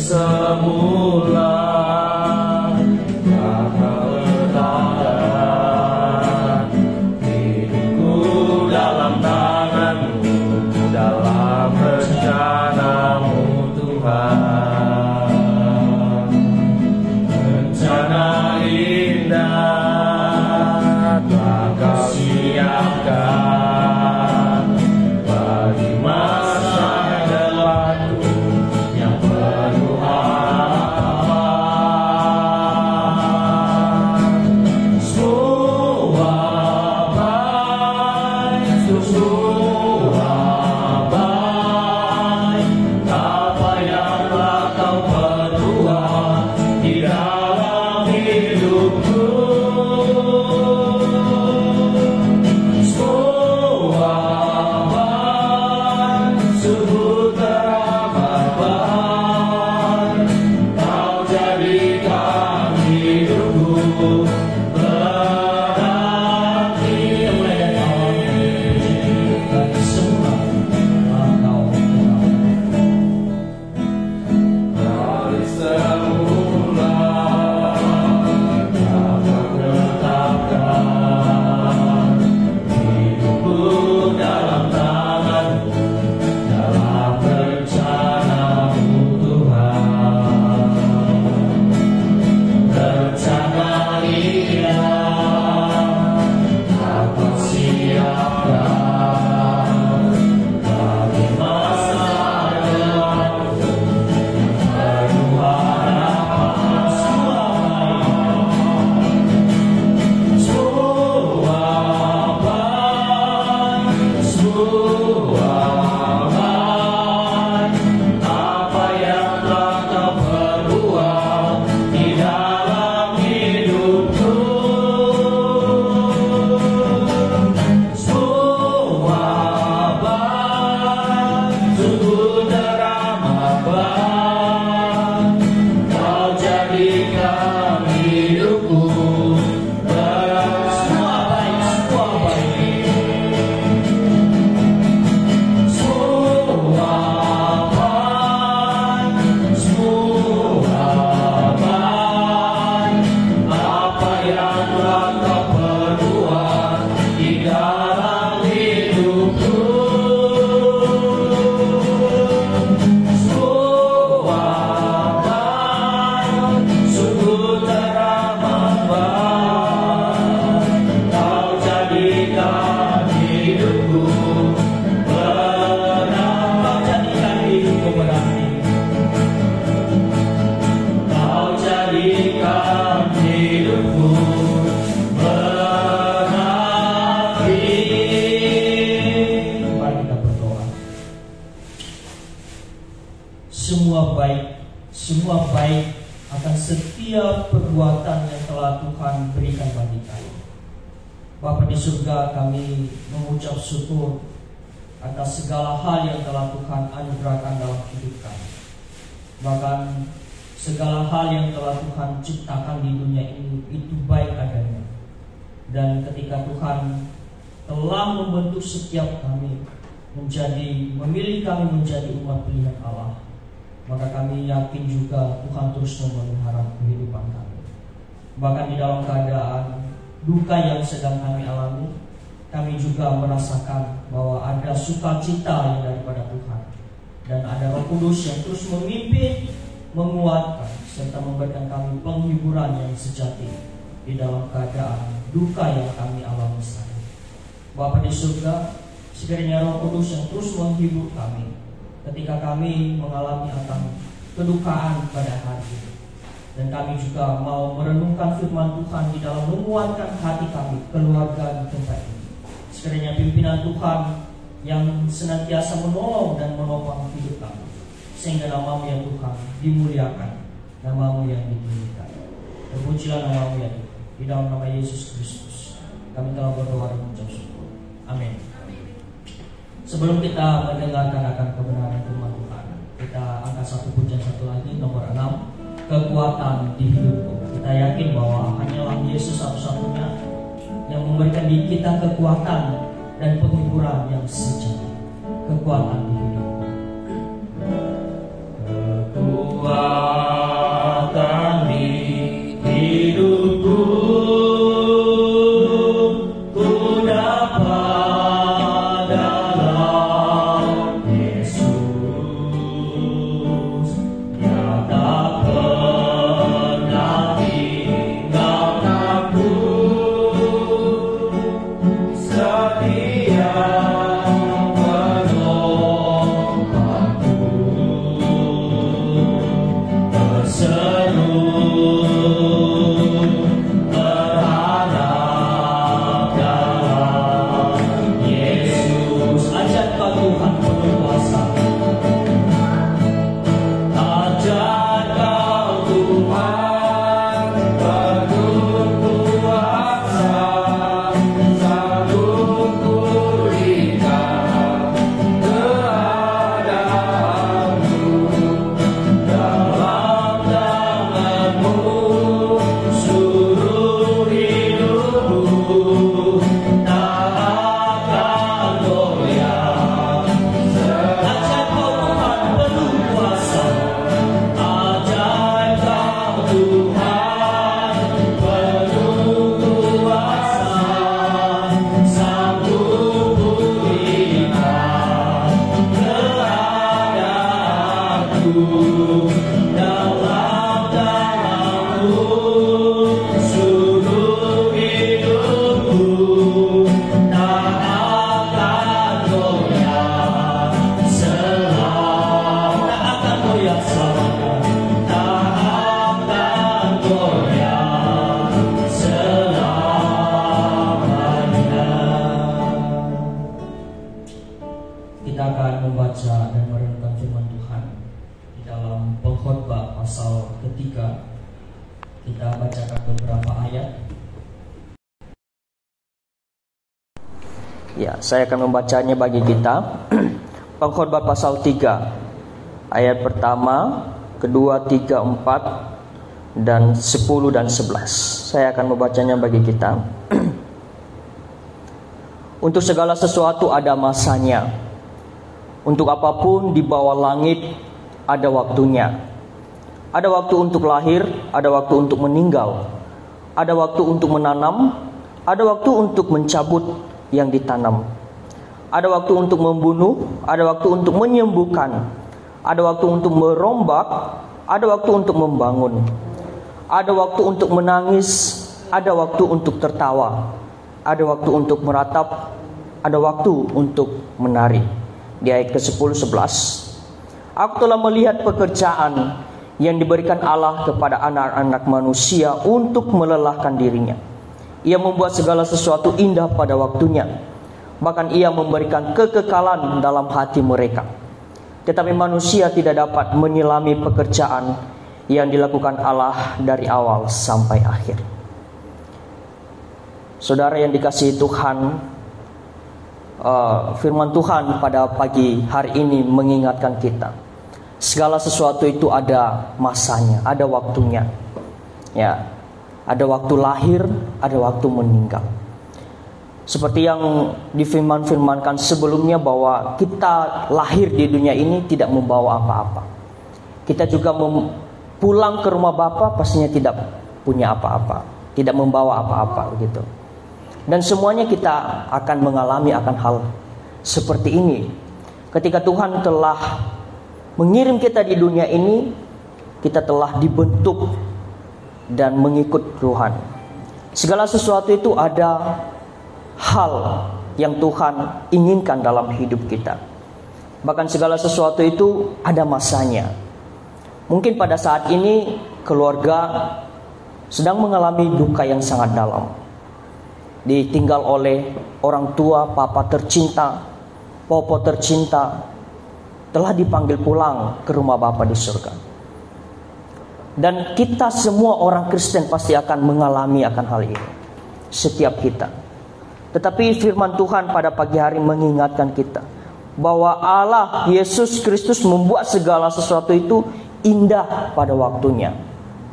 semula. Tak kau letakkan hidupku dalam tanganmu, dalam rencanamu Tuhan. Rencana indah telah kau siapkan bagi masa depanku yang penuh harapan. Semua baik, semua baik, apa yang telah kau perbuat di dalam hidupku. Semua baik, sungguh teramat baik, kau jadikan hidupku berarti. Bagi semua dari semula dapat menetapkan hidupku dalam tanganmu, dalam rencanamu Tuhan. Rencana indah dapat siapkan bagi masa depanku penuh harapan. Semua baik, semua baik, apa yang telah kau perbuat di dalam hidupku. Semua baik, sungguh teramat baik, kau jadikan hidupku berarti. Semua baik, semua baik. Semua baik, semua baik, apa yang telah kau perbuat di dalam hidupku. Semua baik, sungguh teramat baik, kau jadikan hidupku berarti. Jadikan hidupku berarti. Kau jadikan hidupku berarti. Mari kita berdoa. Semua baik akan setiap perbuatan yang telah Tuhan berikan bagi kami. Bapa di surga, kami mengucap syukur atas segala hal yang telah Tuhan anugerahkan dalam hidup kami. Bahkan segala hal yang telah Tuhan ciptakan di dunia ini itu baik adanya. Dan ketika Tuhan telah membentuk setiap kami memilih kami menjadi umat pilihan Allah, maka kami yakin juga Tuhan terus memelihara kehidupan kami. Bahkan di dalam keadaan duka yang sedang kami alami, kami juga merasakan bahwa ada sukacita yang daripada Tuhan, dan ada Roh Kudus yang terus memimpin, menguatkan, serta memberikan kami penghiburan yang sejati di dalam keadaan duka yang kami alami sekarang. Bapa di surga, sekiranya Roh Kudus yang terus menghibur kami ketika kami mengalami akan kedukaan pada hari ini, dan kami juga mau merenungkan firman Tuhan di dalam menguatkan hati kami, keluarga di tempat ini. Sekiranya pimpinan Tuhan yang senantiasa menolong dan menopang hidup kami, sehingga nama-Mu ya Tuhan dimuliakan, nama-Mu yang ditinggikan. Terpujilah nama-Mu ya Tuhan. Di dalam nama Yesus Kristus kami telah berdoa dan mengucap syukur. Amin. Sebelum kita mendengarkan akan kebenaran firman Tuhan, kita angkat satu pujian satu lagi, nomor 6, kekuatan di hidupku. Kita yakin bahwa hanyalah Yesus satu-satunya yang memberikan di kita kekuatan dan penghiburan yang sejati. Kekuatan di hidupku. Kekuatan Kita akan membaca dan merenungkan firman Tuhan di dalam Pengkhotbah pasal ketiga. Kita bacakan beberapa ayat. Ya, saya akan membacanya bagi kita. Pengkhotbah pasal 3 ayat pertama, kedua, 3, 4 dan 10 dan 11. Saya akan membacanya bagi kita. Untuk segala sesuatu ada masanya. Untuk apapun di bawah langit ada waktunya. Ada waktu untuk lahir, ada waktu untuk meninggal. Ada waktu untuk menanam, ada waktu untuk mencabut yang ditanam. Ada waktu untuk membunuh, ada waktu untuk menyembuhkan. Ada waktu untuk merombak, ada waktu untuk membangun. Ada waktu untuk menangis, ada waktu untuk tertawa. Ada waktu untuk meratap, ada waktu untuk menari. Di ayat ke-10, 11. Aku telah melihat pekerjaan yang diberikan Allah kepada anak-anak manusia untuk melelahkan dirinya. Ia membuat segala sesuatu indah pada waktunya. Bahkan ia memberikan kekekalan dalam hati mereka. Tetapi manusia tidak dapat menyelami pekerjaan yang dilakukan Allah dari awal sampai akhir. Saudara yang dikasihi Tuhan, firman Tuhan pada pagi hari ini mengingatkan kita, segala sesuatu itu ada masanya, ada waktunya. Ya, ada waktu lahir, ada waktu meninggal. Seperti yang difirman-firmankan sebelumnya bahwa kita lahir di dunia ini tidak membawa apa-apa. Kita juga pulang ke rumah Bapa pastinya tidak punya apa-apa, tidak membawa apa-apa gitu. Dan semuanya kita akan mengalami akan hal seperti ini. Ketika Tuhan telah mengirim kita di dunia ini, kita telah dibentuk dan mengikut Tuhan. Segala sesuatu itu ada hal yang Tuhan inginkan dalam hidup kita. Bahkan segala sesuatu itu ada masanya. Mungkin pada saat ini keluarga sedang mengalami duka yang sangat dalam. Ditinggal oleh orang tua, papa tercinta, popo tercinta, telah dipanggil pulang ke rumah Bapa di surga. Dan kita semua orang Kristen pasti akan mengalami akan hal ini, setiap kita. Tetapi firman Tuhan pada pagi hari mengingatkan kita bahwa Allah Yesus Kristus membuat segala sesuatu itu indah pada waktunya.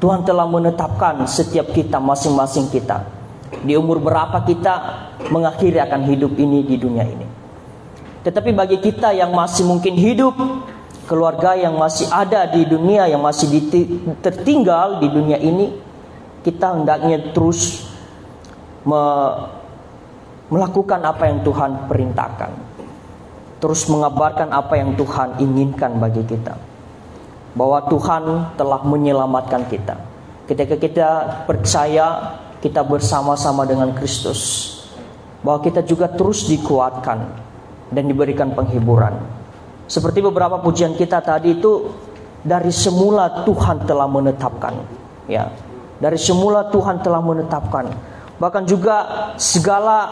Tuhan telah menetapkan setiap kita, masing-masing kita, di umur berapa kita mengakhiri akan hidup ini di dunia ini. Tetapi bagi kita yang masih mungkin hidup, keluarga yang masih ada di dunia, yang masih tertinggal di dunia ini, kita hendaknya terus melakukan apa yang Tuhan perintahkan, terus mengabarkan apa yang Tuhan inginkan bagi kita, bahwa Tuhan telah menyelamatkan kita. Ketika kita percaya, kita bersama-sama dengan Kristus, bahwa kita juga terus dikuatkan dan diberikan penghiburan. Seperti beberapa pujian kita tadi itu, dari semula Tuhan telah menetapkan, ya. Dari semula Tuhan telah menetapkan. Bahkan juga segala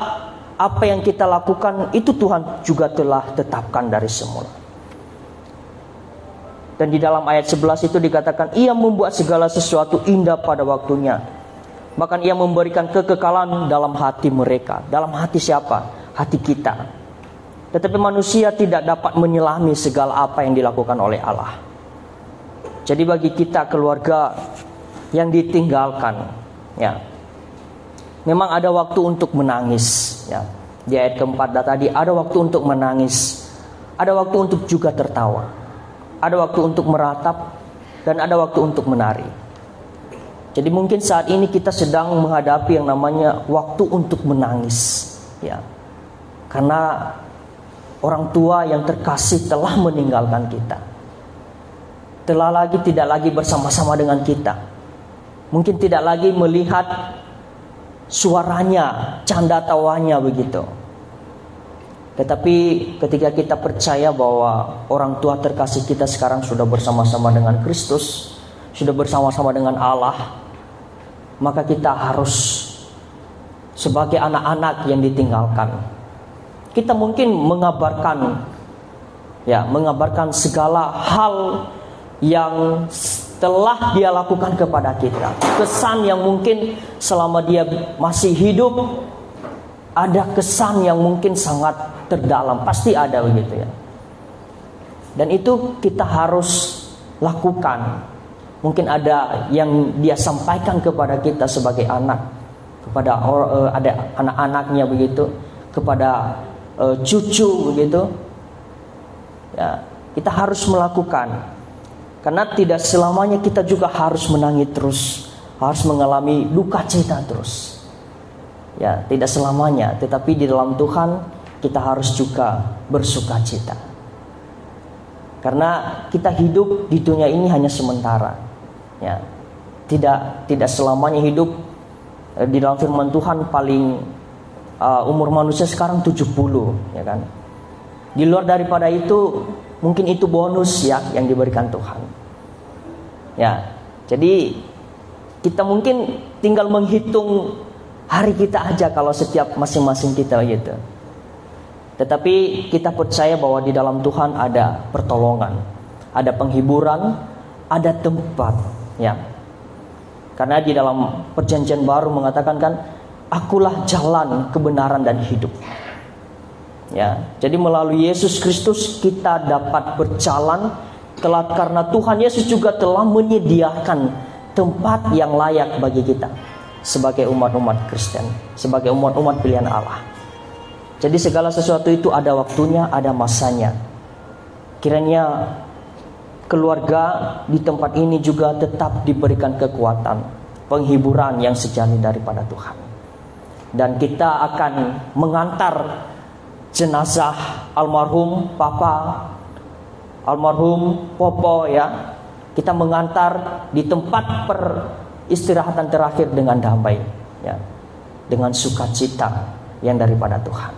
apa yang kita lakukan itu Tuhan juga telah tetapkan dari semula. Dan di dalam ayat 11 itu dikatakan, ia membuat segala sesuatu indah pada waktunya. Bahkan ia memberikan kekekalan dalam hati mereka. Dalam hati siapa? Hati kita. Tetapi manusia tidak dapat menyelami segala apa yang dilakukan oleh Allah. Jadi bagi kita keluarga yang ditinggalkan, ya, memang ada waktu untuk menangis, ya. Di ayat keempat tadi ada waktu untuk menangis, ada waktu untuk juga tertawa, ada waktu untuk meratap, dan ada waktu untuk menari. Jadi mungkin saat ini kita sedang menghadapi yang namanya waktu untuk menangis, ya. Karena orang tua yang terkasih telah meninggalkan kita. Tidak lagi bersama-sama dengan kita. Mungkin tidak lagi melihat suaranya, canda tawanya begitu. Tetapi ketika kita percaya bahwa orang tua terkasih kita sekarang sudah bersama-sama dengan Kristus, sudah bersama-sama dengan Allah, maka kita harus sebagai anak-anak yang ditinggalkan, kita mungkin mengabarkan Ya, mengabarkan segala hal yang telah Dia lakukan kepada kita. Kesan yang mungkin selama Dia masih hidup, ada kesan yang mungkin sangat terdalam, pasti ada begitu ya. Dan itu kita harus lakukan. Mungkin ada yang Dia sampaikan kepada kita sebagai anak, kepada ada anak-anaknya begitu, kepada cucu begitu. Ya, kita harus melakukan. Karena tidak selamanya kita juga harus menangis terus, harus mengalami duka cita terus. Ya, tidak selamanya, tetapi di dalam Tuhan kita harus juga bersuka cita. Karena kita hidup di dunia ini hanya sementara. Ya, tidak selamanya hidup. Di dalam firman Tuhan paling umur manusia sekarang 70, ya kan? Di luar daripada itu, mungkin itu bonus ya yang diberikan Tuhan. Ya, jadi kita mungkin tinggal menghitung hari kita aja kalau setiap masing-masing kita gitu. Tetapi kita percaya bahwa di dalam Tuhan ada pertolongan, ada penghiburan, ada tempat, ya. Karena di dalam perjanjian baru mengatakan kan, akulah jalan, kebenaran dan hidup. Ya, jadi melalui Yesus Kristus kita dapat berjalan karena Tuhan Yesus juga telah menyediakan tempat yang layak bagi kita sebagai umat-umat Kristen, sebagai umat-umat pilihan Allah. Jadi segala sesuatu itu ada waktunya, ada masanya. Kiranya keluarga di tempat ini juga tetap diberikan kekuatan, penghiburan yang sejati daripada Tuhan. Dan kita akan mengantar jenazah almarhum Papa, almarhum Popo ya. Kita mengantar di tempat peristirahatan terakhir dengan damai ya, dengan sukacita yang daripada Tuhan.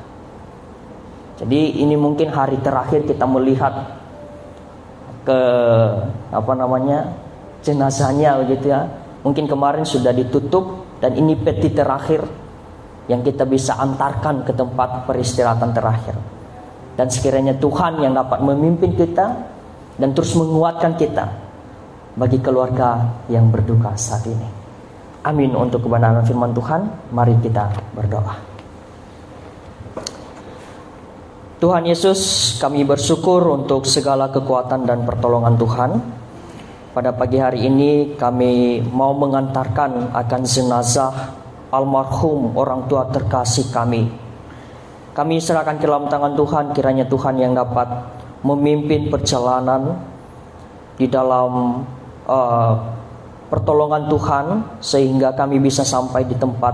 Jadi ini mungkin hari terakhir kita melihat ke jenazahnya begitu ya. Mungkin kemarin sudah ditutup dan ini peti terakhir yang kita bisa antarkan ke tempat peristirahatan terakhir. Dan sekiranya Tuhan yang dapat memimpin kita dan terus menguatkan kita bagi keluarga yang berduka saat ini. Amin. Untuk kebenaran firman Tuhan, mari kita berdoa. Tuhan Yesus, kami bersyukur untuk segala kekuatan dan pertolongan Tuhan. Pada pagi hari ini kami mau mengantarkan akan jenazah almarhum orang tua terkasih kami. Kami serahkan ke dalam tangan Tuhan, kiranya Tuhan yang dapat memimpin perjalanan di dalam pertolongan Tuhan, sehingga kami bisa sampai di tempat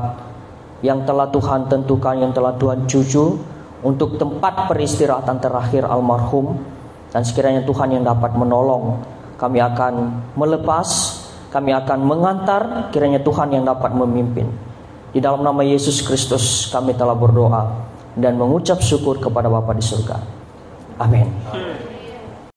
yang telah Tuhan tentukan, yang telah Tuhan tuju untuk tempat peristirahatan terakhir almarhum. Dan sekiranya Tuhan yang dapat menolong, kami akan melepas, kami akan mengantar, kiranya Tuhan yang dapat memimpin. Di dalam nama Yesus Kristus kami telah berdoa dan mengucap syukur kepada Bapa di surga. Amin.